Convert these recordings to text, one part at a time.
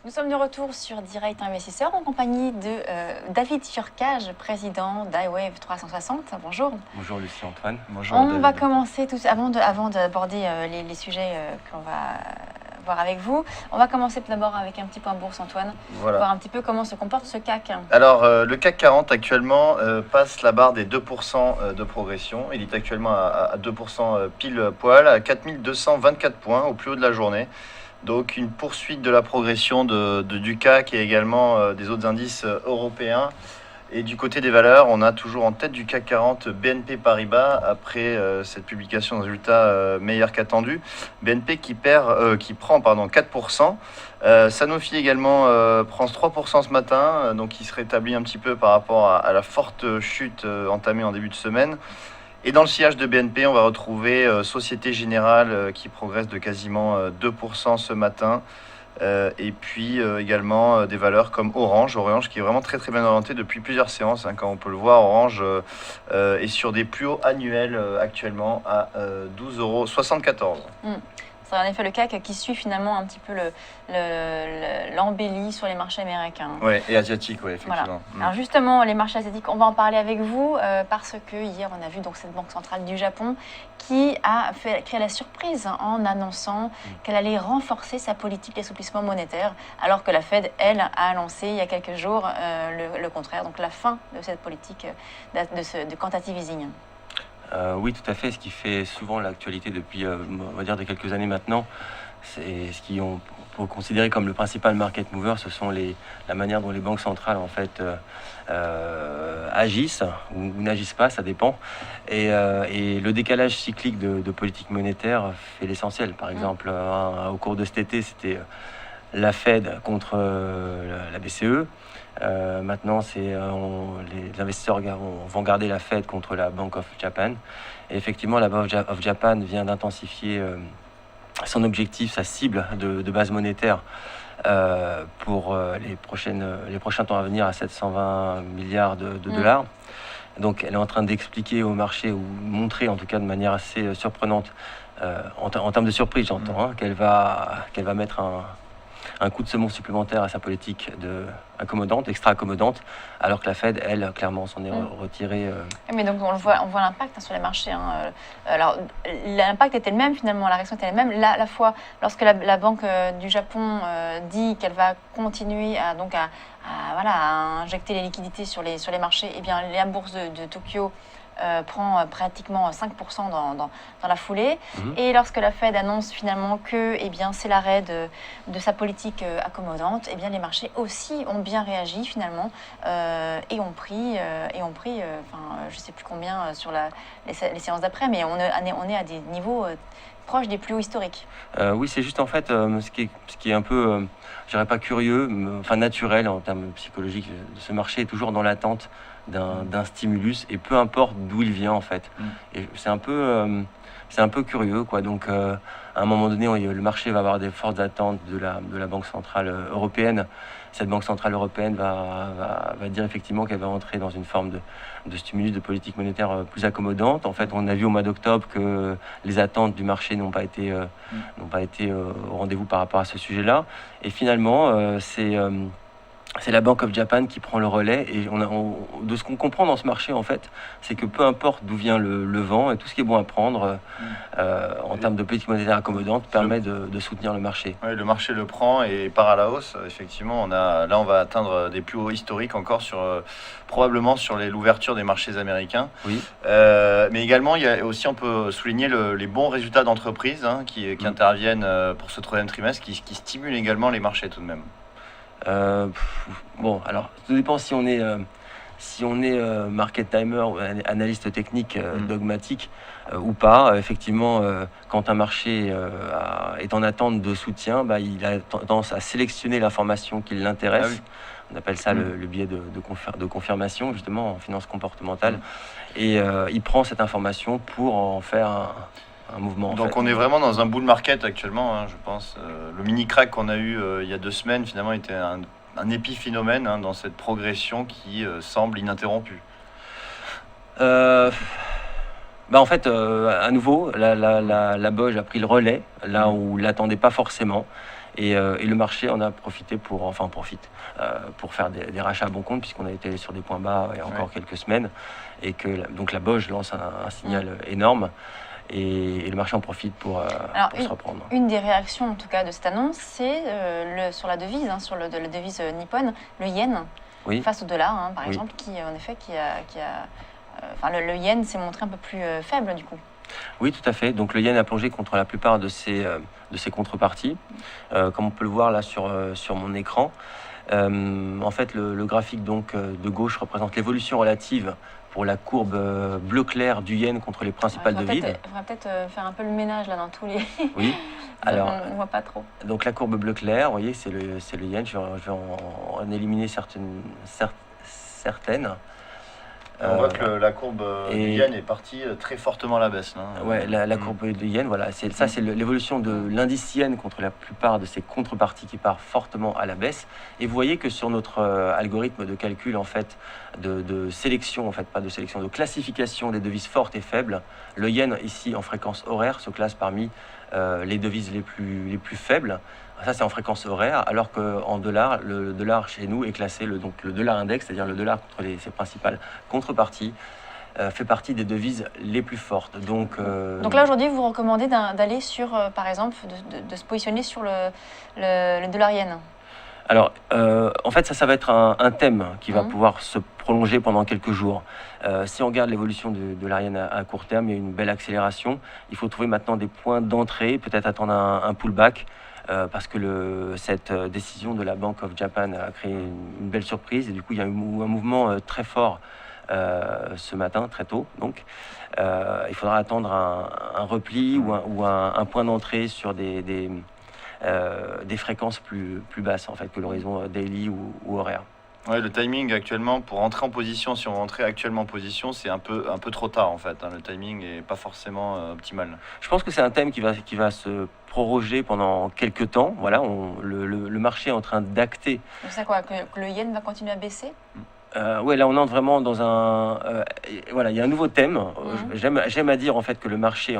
Nous sommes de retour sur Direct Investisseur en compagnie de David Furcage, président d'iWave 360. Bonjour. Bonjour Lucie Antoine. Bonjour On David. va commencer avant d'aborder les sujets qu'on va voir avec vous. On va commencer d'abord avec un petit point bourse, Antoine. Voilà. Voir un petit peu comment se comporte ce CAC. Alors, le CAC 40 actuellement passe la barre des 2% de progression. Il est actuellement à 2% pile poil, à 4224 points au plus haut de la journée. Donc, une poursuite de la progression du CAC et également des autres indices européens. Et du côté des valeurs, on a toujours en tête du CAC 40 BNP Paribas après cette publication de résultats meilleurs qu'attendus. BNP qui prend 4%. Sanofi également prend 3% ce matin, donc il se rétablit un petit peu par rapport à la forte chute entamée en début de semaine. Et dans le sillage de BNP, on va retrouver Société Générale qui progresse de quasiment 2% ce matin. Et puis également des valeurs comme Orange qui est vraiment très très bien orienté depuis plusieurs séances. Quand on peut le voir, Orange est sur des plus hauts annuels actuellement à 12,74 €. C'est en effet le CAC qui suit finalement un petit peu l'embellie sur les marchés américains. Oui, et asiatiques, oui, effectivement. Voilà. Alors justement, les marchés asiatiques, on va en parler avec vous parce que hier, on a vu donc cette banque centrale du Japon qui a créé la surprise en annonçant qu'elle allait renforcer sa politique d'assouplissement monétaire, alors que la Fed, elle, a annoncé il y a quelques jours le contraire, donc la fin de cette politique de quantitative easing. Oui, tout à fait. Ce qui fait souvent l'actualité depuis, on va dire, de quelques années maintenant, c'est ce qu'on peut considérer comme le principal market mover, ce sont la manière dont les banques centrales en fait agissent ou n'agissent pas, ça dépend. Et le décalage cyclique de politique monétaire fait l'essentiel. Par exemple, au cours de cet été, c'était la Fed contre la BCE. Maintenant, les investisseurs vont garder la Fed contre la Bank of Japan. Et effectivement, la Bank of Japan vient d'intensifier son objectif, sa cible de base monétaire pour les prochains temps à venir à 720 milliards de dollars. Donc, elle est en train d'expliquer au marché, ou montrer en tout cas de manière assez surprenante, en termes de surprise, j'entends, qu'elle va mettre un coup de semonce supplémentaire à sa politique extra accommodante, alors que la Fed, elle, clairement, s'en est retirée. Mais donc on voit l'impact sur les marchés. Alors l'impact était le même finalement, la réaction était la même. La fois, lorsque la Banque du Japon dit qu'elle va continuer à injecter les liquidités sur les marchés, et bien la bourse de Tokyo prend pratiquement 5% dans la foulée. Et lorsque la Fed annonce finalement que c'est l'arrêt de sa politique accommodante, et bien les marchés aussi ont bien réagi finalement et ont pris je sais plus combien sur les séances d'après, mais on est à des niveaux proches des plus hauts historiques. Oui, c'est juste en fait ce qui est un peu, je dirais pas curieux, enfin naturel en termes psychologiques. Ce marché est toujours dans l'attente d'un stimulus, et peu importe d'où il vient en fait. Et c'est un peu curieux, quoi. Donc à un moment donné, le marché va avoir des fortes attentes de la Banque centrale européenne. Cette Banque centrale européenne va dire effectivement qu'elle va entrer dans une forme de stimulus de politique monétaire plus accommodante. En fait, on a vu au mois d'octobre que les attentes du marché n'ont pas été au rendez-vous par rapport à ce sujet-là. Et finalement, c'est la Bank of Japan qui prend le relais, et de ce qu'on comprend dans ce marché en fait, c'est que peu importe d'où vient le vent, et tout ce qui est bon à prendre en termes de politique monétaire accommodante permet de soutenir le marché. Oui, le marché le prend et part à la hausse. Effectivement, on va atteindre des plus hauts historiques encore probablement sur l'ouverture des marchés américains. Oui. Mais également, il y a aussi, on peut souligner les bons résultats d'entreprises qui interviennent pour ce troisième trimestre, qui stimulent également les marchés tout de même. Bon, alors, ça dépend si on est market timer ou analyste technique dogmatique ou pas. Effectivement, quand un marché est en attente de soutien, il a tendance à sélectionner l'information qui l'intéresse. Ah oui. On appelle ça le biais de confirmation, justement, en finance comportementale. Et il prend cette information pour en faire un mouvement. Donc on est vraiment dans un bull market actuellement, je pense. Le mini crack qu'on a eu il y a 2 semaines, finalement, était un épiphénomène dans cette progression qui semble ininterrompue. En fait, à nouveau, la BOJ a pris le relais là où l'attendait pas forcément. Et le marché en a profité pour faire des rachats à bon compte, puisqu'on a été sur des points bas il y a encore quelques semaines, et que donc la BOJ lance un signal énorme, et le marché en profite pour se reprendre. Une des réactions en tout cas de cette annonce, c'est sur la devise, sur la devise nippone, le yen, face au dollar, par exemple, le yen s'est montré un peu plus faible du coup. Oui, tout à fait. Donc le yen a plongé contre la plupart de ses contreparties, comme on peut le voir là sur mon écran. En fait, le graphique donc de gauche représente l'évolution relative pour la courbe bleu clair du yen contre les principales devises. Il faudra peut-être faire un peu le ménage là dans tous les. Oui. Alors, on voit pas trop. Donc la courbe bleu clair, vous voyez, c'est le yen. Je vais en éliminer certaines. On voit que la courbe du yen est partie très fortement à la baisse. Ouais, la courbe du yen, voilà, c'est l'évolution de l'indice yen contre la plupart de ses contreparties qui part fortement à la baisse. Et vous voyez que sur notre algorithme de calcul, en fait, de sélection, en fait, pas de sélection, de classification des devises fortes et faibles, le yen ici en fréquence horaire se classe parmi les devises les plus faibles. Ça, c'est en fréquence horaire, alors qu'en dollars, le dollar chez nous est classé, le dollar index, c'est-à-dire le dollar contre ses principales contreparties, fait partie des devises les plus fortes. Donc là, aujourd'hui, vous recommandez d'aller sur, par exemple, de se positionner sur le dollar yen. Alors, en fait, ça va être un thème qui va pouvoir se prolonger pendant quelques jours. Si on regarde l'évolution de la yen à court terme, il y a une belle accélération. Il faut trouver maintenant des points d'entrée, peut-être attendre un pullback. Parce que cette décision de la Bank of Japan a créé une belle surprise, et du coup il y a eu un mouvement très fort ce matin, très tôt. Donc il faudra attendre un repli ou un point d'entrée sur des fréquences plus basses en fait, que l'horizon daily ou horaire. Ouais, le timing actuellement pour rentrer en position, si on rentrait actuellement en position, c'est un peu trop tard en fait. Le timing est pas forcément optimal. Je pense que c'est un thème qui va se proroger pendant quelques temps. Voilà, le marché est en train d'acter. C'est quoi, que le yen va continuer à baisser? Ouais, là on entre vraiment dans voilà, il y a un nouveau thème. J'aime à dire en fait que le marché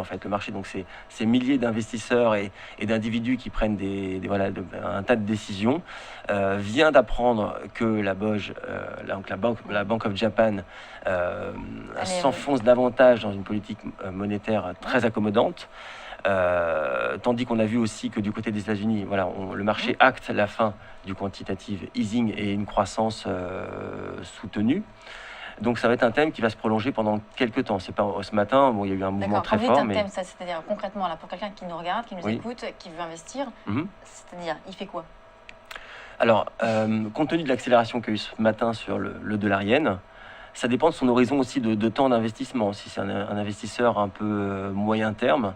donc c'est milliers d'investisseurs et d'individus qui prennent un tas de décisions, vient d'apprendre que la BOJ, donc la Bank of Japan, s'enfonce davantage dans une politique monétaire très accommodante. Tandis qu'on a vu aussi que du côté des États-Unis, voilà, le marché acte la fin du quantitative easing et une croissance soutenue. Donc ça va être un thème qui va se prolonger pendant quelques temps. C'est pas ce matin, il y a eu un mouvement très fort. Mais thème, c'est-à-dire concrètement là, pour quelqu'un qui nous regarde, qui nous écoute, qui veut investir, c'est-à-dire il fait quoi? Alors, compte tenu de l'accélération qu'il y a eu ce matin sur le dollar yen, ça dépend de son horizon aussi de temps d'investissement. Si c'est un investisseur un peu moyen terme,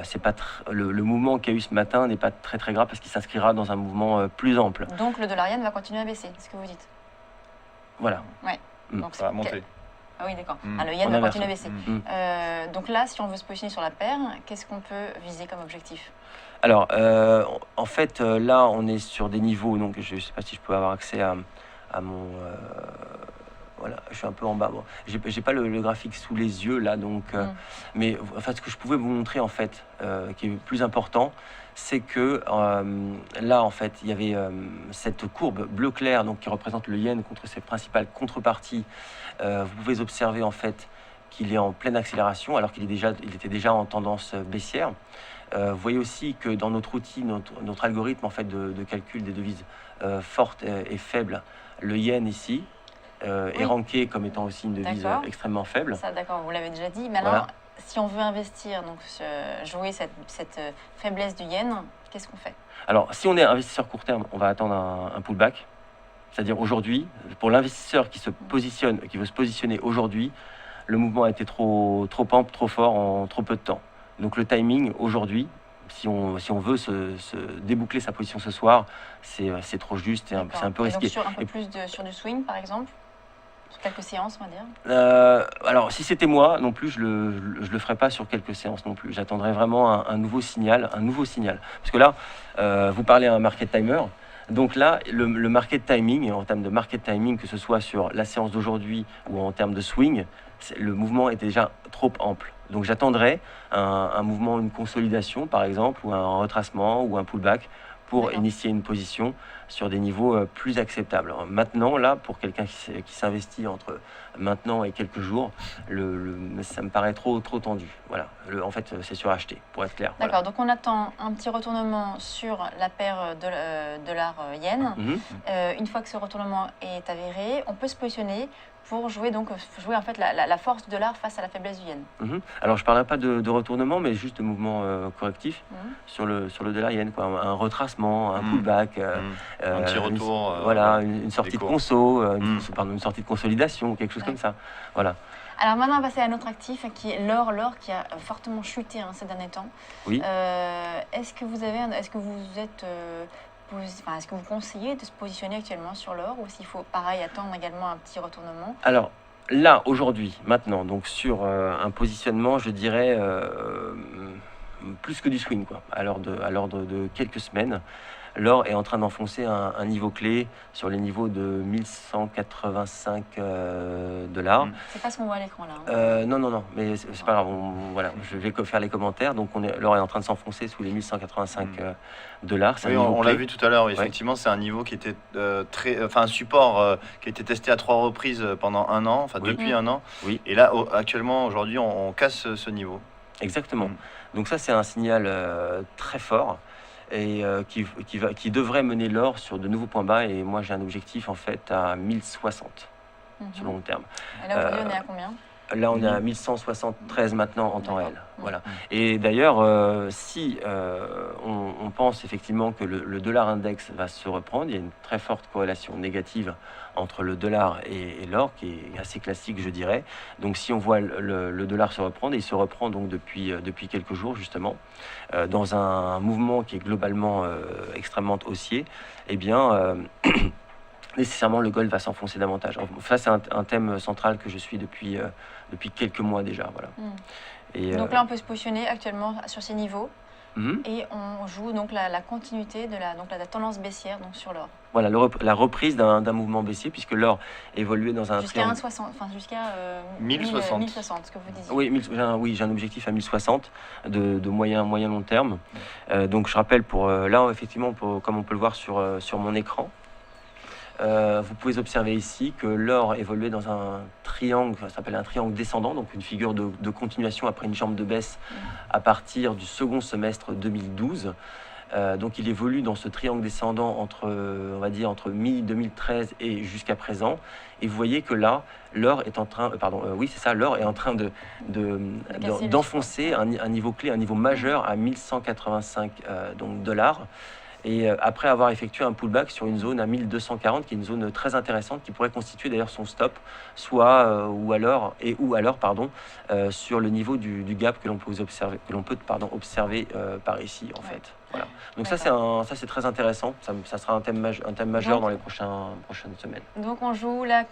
c'est pas le mouvement qu'il y a eu ce matin n'est pas très très grave parce qu'il s'inscrira dans un mouvement plus ample. Donc le dollar yen va continuer à baisser, c'est ce que vous dites? Voilà. Ouais. Donc ça va monter. Ah oui, d'accord. Le yen va continuer à baisser. Donc là, si on veut se positionner sur la paire, qu'est-ce qu'on peut viser comme objectif? Alors, en fait, là, on est sur des niveaux, donc je ne sais pas si je peux avoir accès à mon... Voilà, je suis un peu en bas. Bon, j'ai pas le graphique sous les yeux là, donc. Mais en fait, ce que je pouvais vous montrer en fait, qui est plus important, c'est que là, en fait, il y avait cette courbe bleu clair, donc qui représente le yen contre ses principales contreparties. Vous pouvez observer en fait qu'il est en pleine accélération, alors il était déjà en tendance baissière. Vous voyez aussi que dans notre outil, notre algorithme en fait de calcul des devises fortes et faibles, le yen ici. Est ranké comme étant aussi une devise extrêmement faible. Ça, d'accord, vous l'avez déjà dit. Mais alors, si on veut investir, donc jouer cette faiblesse du yen, qu'est-ce qu'on fait? Alors, si on est investisseur court terme, on va attendre un pullback. C'est-à-dire aujourd'hui, pour l'investisseur qui veut se positionner aujourd'hui, le mouvement a été trop ample, trop fort en trop peu de temps. Donc le timing aujourd'hui, si on veut se déboucler sa position ce soir, c'est trop juste, c'est un peu risqué. Donc sur du swing par exemple? Sur quelques séances, on va dire. Alors, si c'était moi, non plus, je le ferais pas sur quelques séances non plus. J'attendrais vraiment un nouveau signal, Parce que là, vous parlez à un market timer. Donc là, le market timing, en termes de market timing, que ce soit sur la séance d'aujourd'hui ou en termes de swing, le mouvement est déjà trop ample. Donc j'attendrais un mouvement, une consolidation par exemple, ou un retracement ou un pullback pour D'accord. initier une position sur des niveaux plus acceptables. Alors, maintenant, là, pour quelqu'un qui s'investit entre maintenant et quelques jours, ça me paraît trop tendu. Voilà. En fait, c'est suracheté, pour être clair. D'accord, donc on attend un petit retournement sur la paire dollar-yen. Mhm. Une fois que ce retournement est avéré, on peut se positionner pour jouer en fait la force du dollar face à la faiblesse du yen. Mhm. Alors, je ne parlerai pas de retournement, mais juste de mouvement correctif Mhm. sur le dollar yen, quoi. Un retracement, un Mhm. pullback, Un petit retour. voilà, une sortie des de cours. conso, Mhm. une sortie de consolidation, quelque chose Ouais. comme ça. Voilà. Alors maintenant, on va passer à un autre actif qui est l'or. L'or qui a fortement chuté ces derniers temps. Oui. Est-ce que vous est-ce que vous conseillez de se positionner actuellement sur l'or ou s'il faut pareil attendre également un petit retournement? Alors là, aujourd'hui, maintenant, donc sur un positionnement, je dirais plus que du swing, quoi, à l'ordre de quelques semaines. L'or est en train d'enfoncer un niveau clé sur les niveaux de 1185 $. Mm. C'est pas ce qu'on voit à l'écran là. Hein. Non, mais c'est pas grave. Voilà, je vais faire les commentaires. Donc l'or est en train de s'enfoncer sous les 1185 $. C'est Oui, un niveau on l'a clé. vu tout à l'heure, oui, effectivement, c'est un niveau qui était un support qui a été testé à 3 reprises pendant un an, enfin Oui. depuis un an. Oui. Et là, actuellement, aujourd'hui, on casse ce niveau. Exactement. Mm. Donc ça, c'est un signal très fort et qui devrait mener l'or sur de nouveaux points bas. Et moi, j'ai un objectif en fait à 1060 sur le long terme. Et là aujourd'hui, on est à combien? Là, on est à 1173 maintenant en temps D'accord. réel. Voilà. Et d'ailleurs, si on pense effectivement que le dollar index va se reprendre, il y a une très forte corrélation négative entre le dollar et l'or, qui est assez classique, je dirais. Donc, si on voit le dollar se reprendre, et il se reprend donc depuis quelques jours, justement, dans un mouvement qui est globalement extrêmement haussier, eh bien... nécessairement le gold va s'enfoncer davantage. Ça, c'est un thème central que je suis depuis quelques mois déjà. Voilà. Et, Donc là, on peut se positionner actuellement sur ces niveaux mhm. et on joue donc la continuité de la tendance baissière donc sur l'or. Voilà, la reprise d'un mouvement baissier, puisque l'or évoluait dans un Jusqu'à triangle. 1,60, enfin jusqu'à 1060. 1060, ce que vous disiez. Oui, j'ai un objectif à 1060 de moyen long terme. Donc je rappelle, là, effectivement, comme on peut le voir sur mon écran, vous pouvez observer ici que l'or évoluait dans un triangle, ça s'appelle un triangle descendant, donc une figure de continuation après une jambe de baisse à partir du second semestre 2012. Donc il évolue dans ce triangle descendant entre mi-2013 et jusqu'à présent. Et vous voyez que là, l'or est en train, l'or est en train d'enfoncer un niveau clé, un niveau majeur à 1185 $. Et après avoir effectué un pullback sur une zone à 1240, qui est une zone très intéressante, qui pourrait constituer d'ailleurs son stop, ou alors sur le niveau du gap que l'on peut observer par ici en fait. Voilà. Donc ça c'est très intéressant. Ça sera un thème majeur Donc, dans les prochaines semaines. Donc on joue la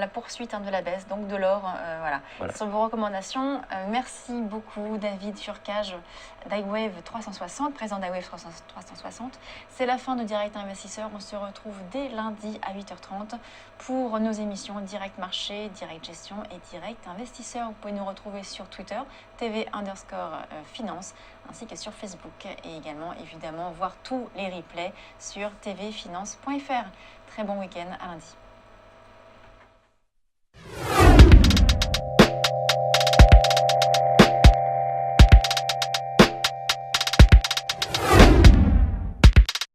poursuite de la baisse, donc de l'or. Voilà. Voilà. Ce sont vos recommandations. Merci beaucoup David Furcage d'iWave 360, président d'iWave 360. C'est la fin de Direct Investisseur. On se retrouve dès lundi à 8h30 pour nos émissions Direct Marché, Direct Gestion et Direct Investisseur. Vous pouvez nous retrouver sur Twitter, TV_finance, ainsi que sur Facebook et également évidemment voir tous les replays sur tvfinance.fr. Très bon week-end, à lundi.